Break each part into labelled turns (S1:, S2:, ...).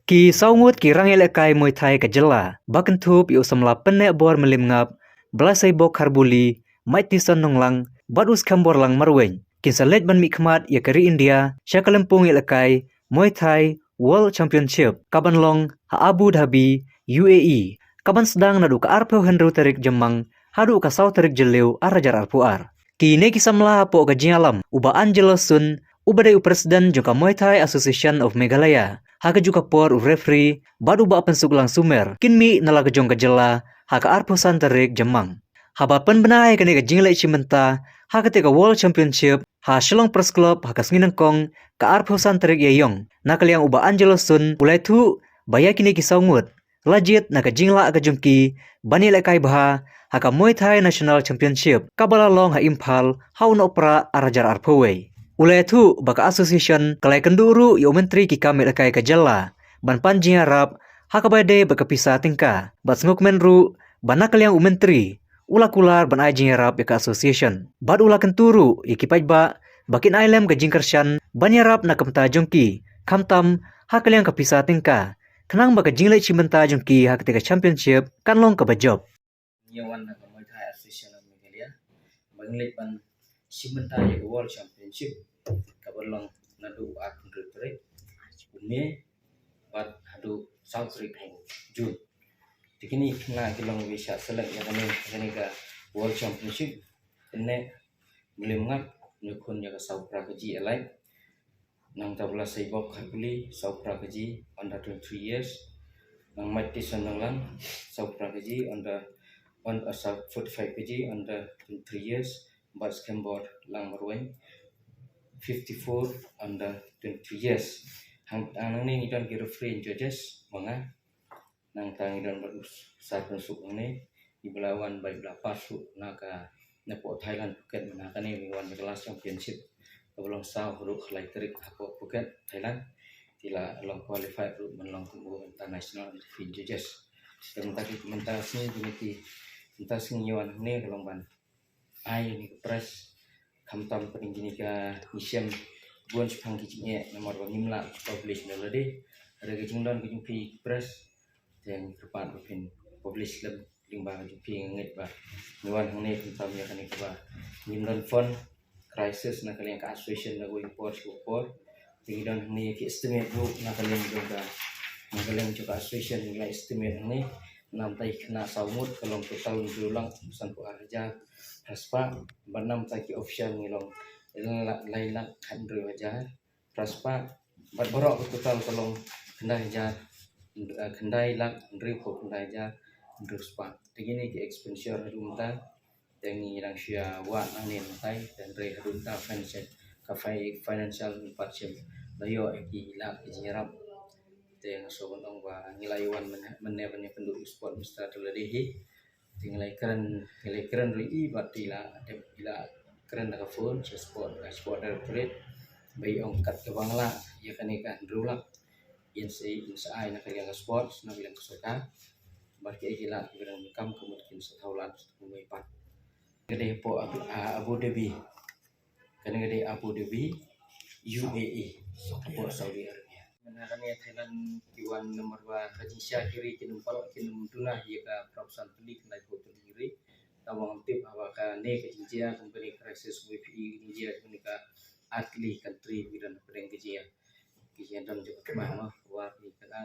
S1: Ki saungut ki rangelek Muay Thai ka jela, bakentup yu samla penek bor melim ngap, belasai bok harbuli, mai tisan nonglang, badus kambor lang marweng. Kin salet ban mikmat ya kari India, syakalempung elekai, Muay Thai World Championship, kaban long ha Abu Dhabi, UAE. Kaban sedang nadu ka arpeu hendru terik jemang, hadu ka sau terik jeleu arajar arpuar. Kini kisamla po ka jingalam, uba Angelo Sun, ubadai presiden juga Muay Thai Association of Meghalaya. Haka juga por referee badu ba pensuk lang sumer kinmi nala kejong kejela haka arposan terik jemang. Haba pen benai kene ka jinglai cimenta haka teka World Championship ha Shillong Press Club haka sminengkong ka arposan terik yayong. Nakaliang uba Angelo Sun ulai tu baya kini kisaungut. Lajit naka jingla ka jungki bani lekai baha haka Muay Thai National Championship kabala long ha Impal haun opera arajar arpowei. Ulai tu baka association kalai kenduru yu menteri ki kami lekai ka jela ban panjing harap haka bade baka pisah tingka bat nguk menru banakal yang menteri ula kular ban ajing harap ya ka association bat ula kenturu iki pajba bakin ailem ka jingkersyan ban harap na kamta jongki kamtam haka yang ka pisah tingka kenang baka jinglai cimenta jongki haka tika championship kanlong ka bajob
S2: Yawan na Muay Thai Association of Meghalaya banglit ban cimenta ya World Championship kabalong nadu akun retrik ume bat hadu South Africa June tikini na kilong bisa select ya kani ka World Championship ene melimngap nyukun ya ka South Africa ji alai nang tabla saibok harbuli South Africa ji under 23 years nang mati sananglang South Africa ji under 45 kg under 23 years bat skembor lang marweng 54 under 23 years. Hang ni idon ki referee judges mga nang tang idon bagus sat masuk ni ibelawan baik berapa su naga nepo Thailand Phuket naka ni wan kelas championship belum sau huruf elektrik aku Phuket Thailand tila long qualify ru menlong kumbu international referee judges. Tentang mentasi buniti mentasi nyawan ni kalau ban ai ni press kamtam peninggi ka isyam buan sepang kicinye nomor wangimla publish melody ada kecingdon kejumpi press yang kepan pin publish lem limba kejumpi ngit ba nuan ngene kamtam ya kan ba ngimdon fund crisis na kalian ka association na go import support tingidon ni ki estimate bu na kalian juga na kalian juga association nilai estimate ni nampai kena saumut kalau total berulang urusan ku arja Praspa banam taki official ngilong lailan handre wajar Praspa berborok total tolong kendai jar kendai lak ndri ko kendai jar Praspa begini ki expenditure rumta yang ngilang sia wa anin tai dan re rumta financial partnership layo ki lak jinrap yang sobat ong ba ngilaiwan menebani penduduk sport mesta terledehi tinggalai keren ri batila ila keren daga phone sport dari trade bayi ong kat ke bangla ya kan ikan drulak insai nak kalian sport nak bilang kesuka barki gila bilang kam kemudian setaulan memepat gede po Abu Dhabi kan gede Abu Dhabi UAE po Saudi Arabia menakan ya Thailand kiwan nomor 2 kajisya kiri kinumpal kinumtuna ya ka perusahaan beli kena foto diri tawang tip awaka ne kajisya company crisis WPI India ka atli country bidan pedeng kajisya dan juga kemana war ni kena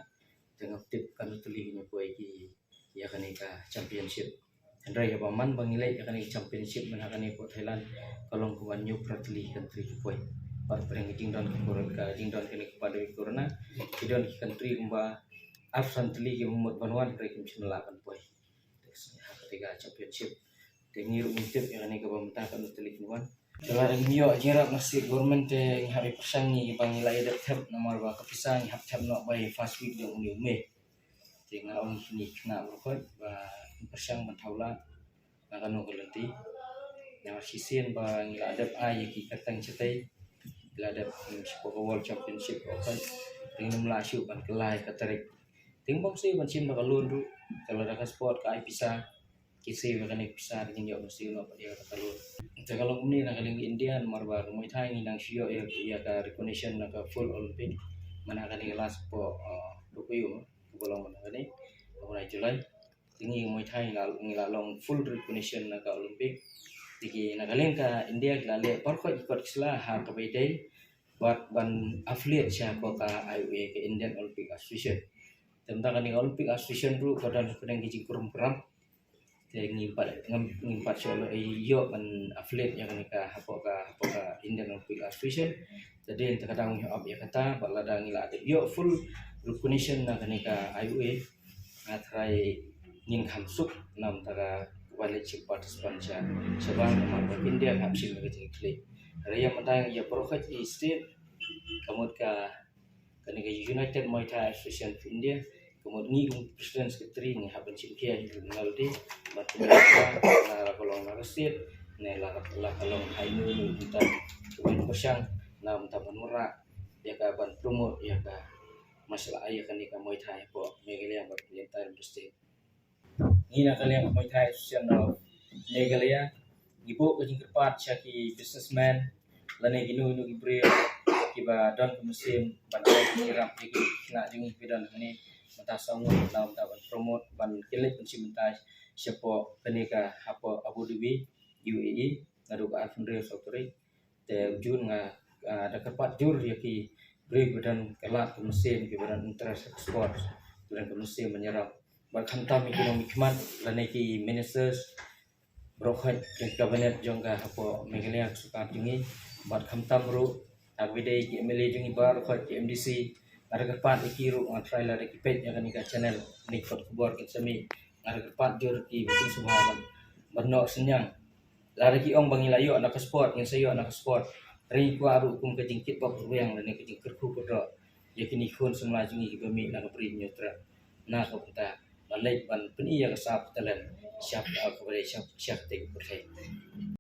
S2: dengan tip kan tuli nya ko iki ya kan ka championship Andai ya paman bangilai ya kan championship menakan ko Thailand kalau kuan new pratli country ko par pereng jingdon ke jingdon kini kepada corona jingdon country umba absently ke umut banwan rekim 98 poin ketika championship tengiru untip yang ini ke pemerintah kan telik nuan dalam mio jerak masih government yang hari persangi bangilai ada tab nomor ba kepisang hab tab nok by fast week yang ume tinggal on ni kena berkot ba persang mentaula akan ngelenti yang sisen bangilai ada ai ki katang cetai ada World Championship open dengan melasyu ban kelai katarik tingbong sih ban sim nakalun du kalau ada sport ka bisa kisi mekanik bisa dengan yo mesti no dia katalun kalau ini nakaling Indian marbar Muay Thai ni nang sio ya ka recognition na ka full Olympic mana kan kelas po rupiah bolong mana ni mulai Julai tinggi Muay Thai ngila long full recognition na ka Olympic tigi nagaleng ka India lale parko ikot sila ha ka bede buat ban affiliate siya ko ka IOA ke Indian Olympic Association tentang ni Olympic Association ru kadan kadang giji kurum kuram te ngimpat solo yo ban affiliate yang ka hapo ka Indian Olympic Association jadi terkadang yo ab ya kata balada ngila ade yo full recognition na kanika IOA atrai ngin khamsuk nam taga wale chip participant cha sabang nama India kapsin ngajing klik raya matang ya prokat state kamut ka kanika United Muay Thai Association of India kamut ngi president secretary ni haban chimkia ngaldi batu la kolong la state ne la kolong hainu kita kuin pasang nam taban murah ya ka ban promote ya ka masalah ayah kanika Muay Thai po Meghalaya bat entire state ngina kalian Muay Thai Association of Meghalaya ibu kajing kepat syaki businessman lane ginu gibre kiba don musim bantai kirap digi kena jungi pidan ini mata sangu nam taban promote ban kilik musim mentai siapa kanika apa Abu Dhabi UAE ngadu ka Alfandria Sokri te jun nga ada kepat jur yaki beri badan kelak ke mesin ke badan interest sport badan ke mesin menyerap berkantam ekonomi kemat laneki ministers brokat ke kabinet jongga apa Meghalaya suka jungi bat kantam ru agwide ki MLA jungi bar khot ki MDC ada kepat ikiru ngatrai la ki page yang ka channel ni khot kubor ke semi ada kepat jur ki bikin subhan benok senyang lari ki ong bangilayo anak sport yang sayo anak sport ring ko aru kum ke jingkit bok yang lane ke jingkir ku kodro yakini khon semla jungi ki bami na pri nyotra na ko ta balai ban peni ya sap talen siap ko bare siap tek berkai